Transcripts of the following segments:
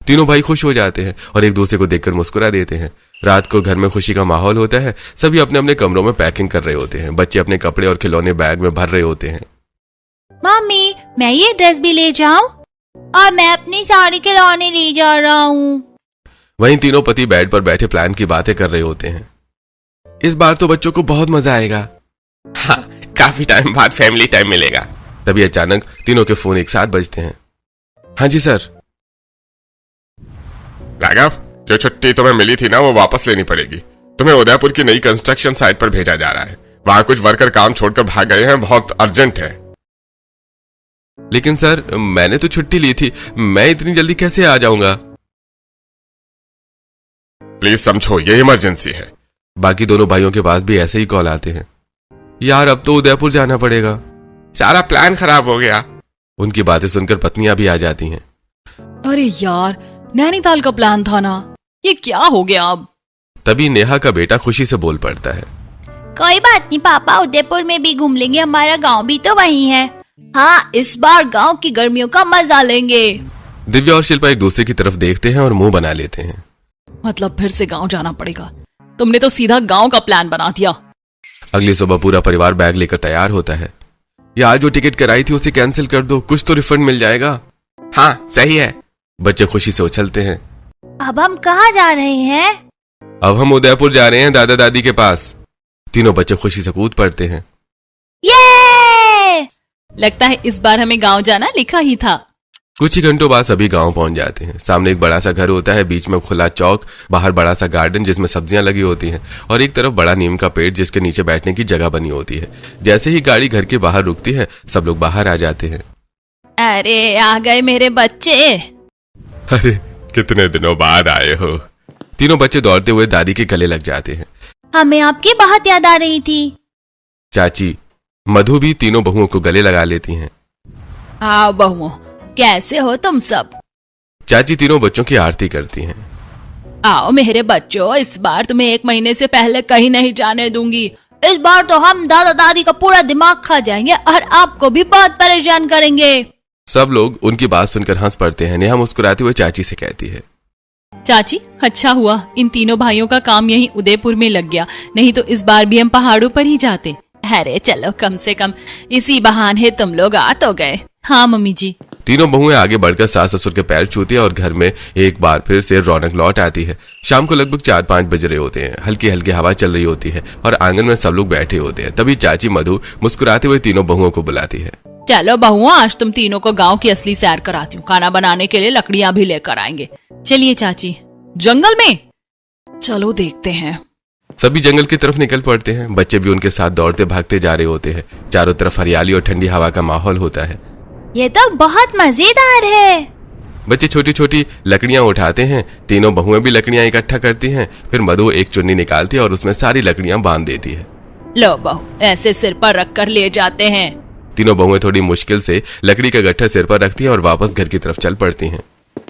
तीनों भाई खुश हो जाते हैं और एक दूसरे को देखकर मुस्कुरा देते हैं। रात को घर में खुशी का माहौल होता है। सभी अपने अपने कमरों में पैकिंग कर रहे होते हैं। बच्चे अपने कपड़े और खिलौने बैग में भर रहे होते हैं। मम्मी, मैं ये ड्रेस भी ले जाऊं? और मैं अपनी साड़ी खिलौने ले जा रहा हूँ। वहीं तीनों पति बेड पर बैठे प्लान की बातें कर रहे होते हैं। इस बार तो बच्चों को बहुत मजा आएगा। हाँ, काफी टाइम बाद फैमिली टाइम मिलेगा। तभी अचानक तीनों के फोन एक साथ बजते हैं। हाँ जी सर। राघव, जो छुट्टी तुम्हें मिली थी ना, वो वापस लेनी पड़ेगी। तुम्हें उदयपुर की नई कंस्ट्रक्शन साइट पर भेजा जा रहा है। वहां कुछ वर्कर काम छोड़कर भाग गए हैं, बहुत अर्जेंट है। लेकिन सर, मैंने तो छुट्टी ली थी, मैं इतनी जल्दी कैसे आ जाऊंगा? प्लीज समझो, ये इमरजेंसी है। बाकी दोनों भाइयों के पास भी ऐसे ही कॉल आते हैं। यार, अब तो उदयपुर जाना पड़ेगा, सारा प्लान खराब हो गया। उनकी बातें सुनकर पत्नियां भी आ जाती हैं। अरे यार, नैनीताल का प्लान था ना, ये क्या हो गया अब? तभी नेहा का बेटा खुशी से बोल पड़ता है। कोई बात नहीं पापा, उदयपुर में भी घूम लेंगे, हमारा गांव भी तो वहीं है। हाँ, इस बार गांव की गर्मियों का मजा लेंगे। दिव्या और शिल्पा एक दूसरे की तरफ देखते हैं और मुंह बना लेते हैं। मतलब फिर से गांव जाना पड़ेगा? तुमने तो सीधा गांव का प्लान बना दिया। अगली सुबह पूरा परिवार बैग लेकर तैयार होता है। यार, जो टिकट कराई थी उसे कैंसिल कर दो, कुछ तो रिफंड मिल जाएगा। हाँ, सही है। बच्चे खुशी से उछलते हैं। अब हम कहाँ जा रहे हैं? अब हम उदयपुर जा रहे हैं, दादा दादी के पास। तीनों बच्चे खुशी से कूद पड़ते हैं। ये! लगता है इस बार हमें गांव जाना लिखा ही था। कुछ ही घंटों बाद सभी गांव पहुंच जाते हैं। सामने एक बड़ा सा घर होता है, बीच में खुला चौक, बाहर बड़ा सा गार्डन जिसमें सब्जियां लगी होती हैं और एक तरफ बड़ा नीम का पेड़ जिसके नीचे बैठने की जगह बनी होती है। जैसे ही गाड़ी घर के बाहर रुकती है, सब लोग बाहर आ जाते हैं। अरे, आ गए मेरे बच्चे। अरे, कितने दिनों बाद आए हो। तीनों बच्चे दौड़ते हुए दादी के गले लग जाते हैं। हमें आपकी बहुत याद आ रही थी। चाची मधु भी तीनों बहुओं को गले लगा लेती हैं। आओ बहुओं, कैसे हो तुम सब? चाची तीनों बच्चों की आरती करती हैं। आओ मेरे बच्चों, इस बार तुम्हें 1 महीने से पहले कहीं नहीं जाने दूंगी। इस बार तो हम दादा दादी का पूरा दिमाग खा जाएंगे और आपको भी बहुत परेशान करेंगे। सब लोग उनकी बात सुनकर हंस पड़ते हैं। नेहा मुस्कुराते हुए चाची से कहती है। चाची, अच्छा हुआ इन तीनों भाइयों का काम यहीं उदयपुर में लग गया, नहीं तो इस बार भी हम पहाड़ों पर ही जाते। अरे चलो, कम से कम इसी बहाने तुम लोग आ तो गए। हाँ मम्मी जी। तीनों बहुएं आगे बढ़कर सास ससुर के पैर छूती हैं और घर में एक बार फिर से रौनक लौट आती है। शाम को लगभग 4-5 बज रहे होते हैं। हल्की हल्की हवा चल रही होती है और आंगन में सब लोग बैठे होते हैं। तभी चाची मधु मुस्कुराते हुए तीनों बहुओं को बुलाती है। चलो बहुओं, आज तुम तीनों को गांव की असली सैर कराती हूँ। खाना बनाने के लिए लकड़ियां भी लेकर आएंगे। चलिए चाची। जंगल में? चलो देखते हैं। सभी जंगल की तरफ निकल पड़ते हैं। बच्चे भी उनके साथ दौड़ते भागते जा रहे होते हैं। चारों तरफ हरियाली और ठंडी हवा का माहौल होता है। ये तो बहुत मजेदार है। बच्चे छोटी छोटी लकड़ियां उठाते हैं। तीनों बहुएं भी लकड़ियां इकट्ठा करती हैं। फिर मधु एक चुन्नी निकालती है और उसमें सारी लकड़ियां बांध देती है। लो बहू, ऐसे सिर पर रख कर ले जाते हैं। तीनों बहुएं थोड़ी मुश्किल से लकड़ी का गट्ठा सिर पर रखती हैं और वापस घर की तरफ चल पड़ती हैं।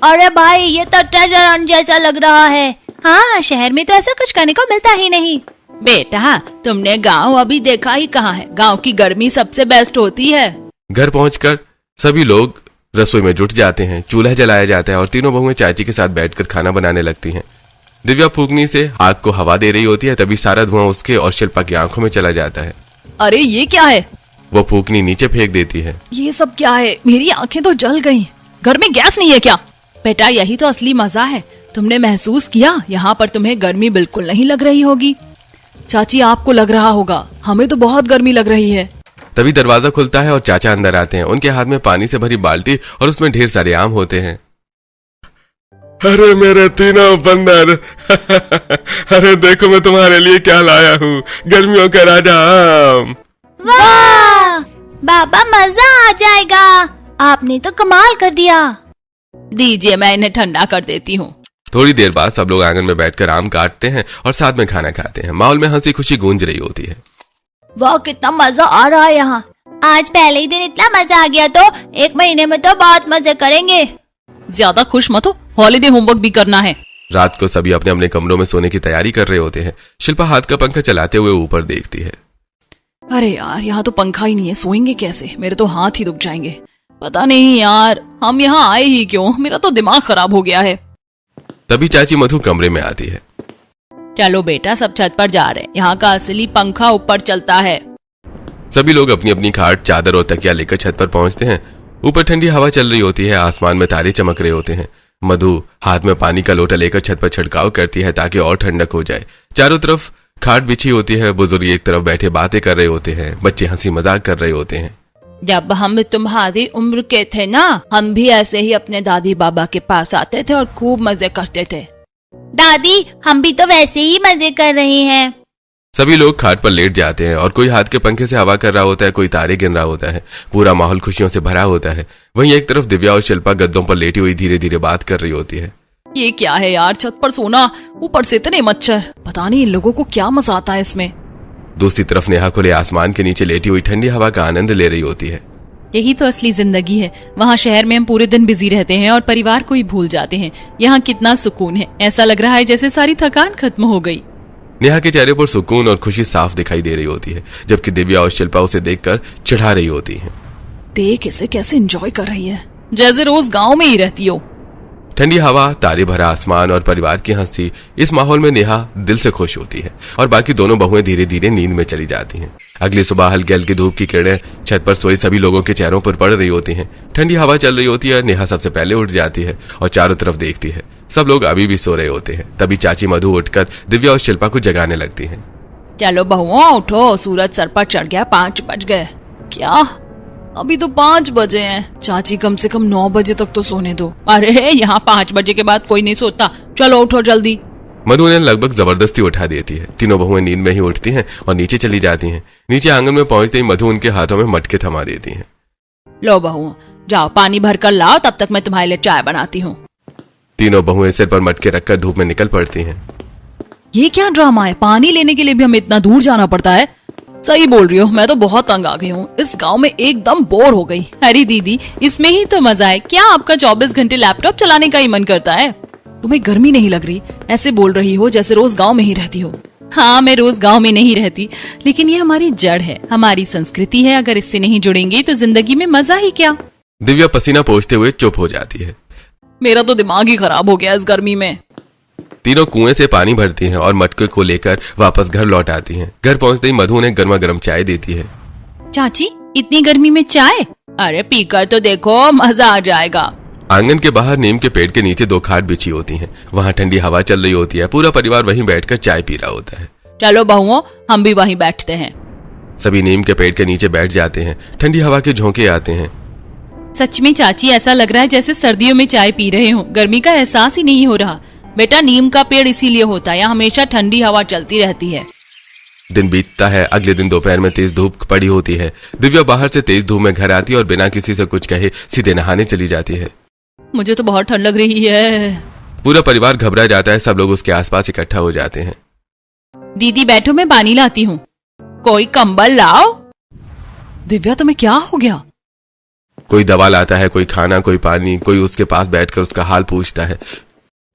अरे भाई, ये तो ट्रेजर हंट जैसा लग रहा है। हाँ, शहर में तो ऐसा कुछ करने को मिलता ही नहीं। बेटा, तुमने गांव अभी देखा ही कहाँ है। गांव की गर्मी सबसे बेस्ट होती है। घर पहुंचकर सभी लोग रसोई में जुट जाते हैं। चूल्हा जलाया जाता है और तीनों बहुएं चाची के साथ बैठकर खाना बनाने लगती हैं। दिव्या फूकनी से आग को हवा दे रही होती है। तभी सारा धुआं उसके और शिल्पा की आंखों में चला जाता है। अरे ये क्या है? वो फूकनी नीचे फेंक देती है। ये सब क्या है? मेरी आंखें तो जल गईं। घर में गैस नहीं है क्या? बेटा, यही तो असली मजा है। तुमने महसूस किया? यहाँ पर तुम्हें गर्मी बिल्कुल नहीं लग रही होगी। चाची, आपको लग रहा होगा, हमें तो बहुत गर्मी लग रही है। तभी दरवाजा खुलता है और चाचा अंदर आते हैं। उनके हाथ में पानी से भरी बाल्टी और उसमें ढेर सारे आम होते हैं। अरे मेरे तीनों बंदर अरे देखो, मैं तुम्हारे लिए क्या लाया हूँ, गर्मियों का राजा आम। वाह बाबा, मजा आ जाएगा। आपने तो कमाल कर दिया। दीजिए, मैं इन्हें ठंडा कर देती हूँ। थोड़ी देर बाद सब लोग आंगन में बैठकर आम काटते हैं और साथ में खाना खाते हैं। माहौल में हंसी खुशी गूंज रही होती है। वाह, कितना मजा आ रहा है यहाँ। आज पहले ही दिन इतना मजा आ गया तो 1 महीने में तो बहुत मजे करेंगे। ज्यादा खुश मत हो, हॉलीडे होमवर्क भी करना है। रात को सभी अपने अपने कमरों में सोने की तैयारी कर रहे होते हैं। शिल्पा हाथ का पंखा चलाते हुए ऊपर देखती है। अरे यार, यहाँ तो पंखा ही नहीं है, सोएंगे कैसे? मेरे तो हाथ ही दुख जाएंगे। पता नहीं यार, हम यहाँ आए ही क्यों, मेरा तो दिमाग खराब हो गया है। तभी चाची मधु कमरे में आती है। चलो बेटा, सब छत पर जा रहे हैं, यहाँ का असली पंखा ऊपर चलता है। सभी लोग अपनी अपनी खाट, चादर और तकिया लेकर छत पर पहुंचते हैं। ऊपर ठंडी हवा चल रही होती है, आसमान में तारे चमक रहे होते हैं। मधु हाथ में पानी का लोटा लेकर छत पर छिड़काव करती है ताकि और ठंडक हो जाए। चारों तरफ खाट बिछी होती है, बुजुर्ग एक तरफ बैठे बातें कर रहे होते हैं, बच्चे हंसी मजाक कर रहे होते हैं। जब हम तुम्हारी उम्र के थे ना, हम भी ऐसे ही अपने दादी बाबा के पास आते थे और खूब मजे करते थे। दादी, हम भी तो वैसे ही मजे कर रहे हैं। सभी लोग खाट पर लेट जाते हैं और कोई हाथ के पंखे से हवा कर रहा होता है, कोई तारे गिन रहा होता है। पूरा माहौल खुशियों से भरा होता है। वहीं एक तरफ दिव्या और शिल्पा गद्दों पर लेटी हुई धीरे धीरे बात कर रही होती है। ये क्या है यार, छत पर सोना, ऊपर से इतने मच्छर, पता नहीं इन लोगों को क्या मजा आता है इसमें। दूसरी तरफ नेहा खुले आसमान के नीचे लेटी हुई ठंडी हवा का आनंद ले रही होती है। यही तो असली जिंदगी है। वहाँ शहर में हम पूरे दिन बिजी रहते हैं और परिवार को ही भूल जाते हैं। यहाँ कितना सुकून है, ऐसा लग रहा है जैसे सारी थकान खत्म हो गई। नेहा के चेहरे पर सुकून और खुशी साफ दिखाई दे रही होती है, जबकि दिव्या और शिल्पा उसे देखकर चिढ़ा रही होती हैं। देख इसे कैसे एंजॉय कर रही है, जैसे रोज गांव में ही रहती हो। ठंडी हवा, तारे भरा आसमान और परिवार की हंसी, इस माहौल में नेहा दिल से खुश होती है और बाकी दोनों बहुएं धीरे धीरे नींद में चली जाती हैं। अगली सुबह हल्की हल्की धूप की किरणें छत पर सोए सभी लोगों के चेहरों पर पड़ रही होती हैं। ठंडी हवा चल रही होती है। नेहा सबसे पहले उठ जाती है और चारों तरफ देखती है। सब लोग अभी भी सो रहे होते हैं। तभी चाची मधु उठकर दिव्या और शिल्पा को जगाने लगती है। चलो बहुओं उठो, सूरज सर पर चढ़ गया, 5 बज गए। क्या? अभी तो 5 बजे हैं। चाची कम से कम 9 बजे तक तो सोने दो। अरे यहाँ 5 बजे के बाद कोई नहीं सोता, चलो उठो जल्दी। मधु ने लगभग जबरदस्ती उठा देती है। तीनों बहुएं नींद में ही उठती हैं और नीचे चली जाती हैं। नीचे आंगन में पहुंचते ही मधु उनके हाथों में मटके थमा देती है। लो बहुओं, जाओ पानी भर कर लाओ, तब तक मैं तुम्हारे लिए चाय बनाती हूँ। तीनों बहुएं सिर पर मटके रखकर धूप में निकल पड़ती हैं। ये क्या ड्रामा है, पानी लेने के लिए भी हमें इतना दूर जाना पड़ता है। सही बोल रही हो, मैं तो बहुत तंग आ गई हूँ। इस गांव में एकदम बोर हो गई। अरे दीदी, इसमें ही तो मजा है। क्या आपका 24 घंटे लैपटॉप चलाने का ही मन करता है? तुम्हें गर्मी नहीं लग रही? ऐसे बोल रही हो जैसे रोज गांव में ही रहती हो। हाँ, मैं रोज गांव में नहीं रहती, लेकिन ये हमारी जड़ है, हमारी संस्कृति है। अगर इससे नहीं जुड़ेंगे तो जिंदगी में मजा ही क्या। दिव्या पसीना पोंछते हुए चुप हो जाती है। मेरा तो दिमाग ही खराब हो गया इस गर्मी में। तीनों कुएं से पानी भरती हैं और मटके को लेकर वापस घर लौट आती हैं। घर पहुंचते ही मधु उन्हें गर्मा गर्म चाय देती है। चाची, इतनी गर्मी में चाय? अरे पीकर तो देखो, मजा आ जाएगा। आंगन के बाहर नीम के पेड़ के नीचे 2 खाट बिछी होती हैं। वहाँ ठंडी हवा चल रही होती है। पूरा परिवार वहीं बैठकर चाय पी रहा होता है। चलो बहुओं, हम भी वहीं बैठते हैं। सभी नीम के पेड़ के नीचे बैठ जाते हैं। ठंडी हवा के झोंके आते हैं। सच में चाची, ऐसा लग रहा है जैसे सर्दियों में चाय पी रहे हो। गर्मी का एहसास ही नहीं हो रहा। बेटा, नीम का पेड़ इसीलिए होता है, यहाँ हमेशा ठंडी हवा चलती रहती है। दिन बीतता है। अगले दिन दोपहर में तेज धूप पड़ी होती है। दिव्या बाहर से तेज धूप में घर आती है और बिना किसी से कुछ कहे सीधे नहाने चली जाती है। मुझे तो बहुत ठंड लग रही है। पूरा परिवार घबरा जाता है। सब लोग उसके आसपास इकट्ठा हो जाते हैं। दीदी बैठो, मैं पानी लाती हूँ। कोई कंबल लाओ। दिव्या, तुम्हें क्या हो गया? कोई दवा लाता है, कोई खाना, कोई पानी। कोई उसके पास बैठकर उसका हाल पूछता है।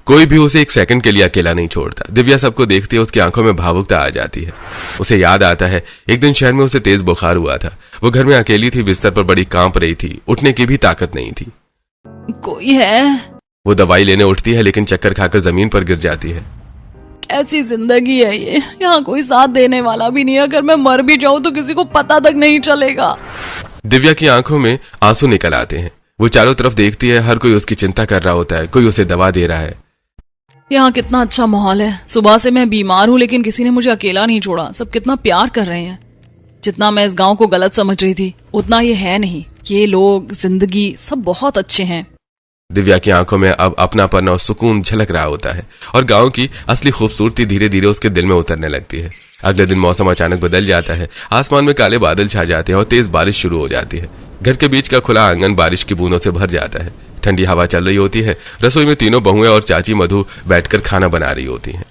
कोई भी उसे एक सेकंड के लिए अकेला नहीं छोड़ता। दिव्या सबको देखती है, उसकी आंखों में भावुकता आ जाती है। उसे याद आता है एक दिन शहर में उसे तेज बुखार हुआ था। वो घर में अकेली थी, बिस्तर पर बड़ी कांप रही थी, उठने की भी ताकत नहीं थी। कोई है? वो दवाई लेने उठती है लेकिन चक्कर खाकर जमीन पर गिर जाती है। कैसी जिंदगी है ये, यहाँ कोई साथ देने वाला भी नहीं है। अगर मैं मर भी जाऊं तो किसी को पता तक नहीं चलेगा। दिव्या की आंखों में आंसू निकल आते हैं। वो चारों तरफ देखती है, हर कोई उसकी चिंता कर रहा होता है, कोई उसे दवा दे रहा है। यहाँ कितना अच्छा माहौल है। सुबह से मैं बीमार हूँ लेकिन किसी ने मुझे अकेला नहीं छोड़ा। सब कितना प्यार कर रहे हैं। जितना मैं इस गांव को गलत समझ रही थी उतना ये है नहीं। ये लोग, जिंदगी, सब बहुत अच्छे हैं। दिव्या की आंखों में अब अपनापन और सुकून झलक रहा होता है और गांव की असली खूबसूरती धीरे धीरे उसके दिल में उतरने लगती है। अगले दिन मौसम अचानक बदल जाता है। आसमान में काले बादल छा जाते हैं और तेज बारिश शुरू हो जाती है। घर के बीच का खुला आंगन बारिश की बूंदों से भर जाता है। ठंडी हवा चल रही होती है। रसोई में तीनों बहुएं और चाची मधु बैठकर खाना बना रही होती हैं।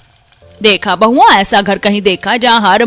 देखा बहुओं, ऐसा घर कहीं देखा जहाँ हर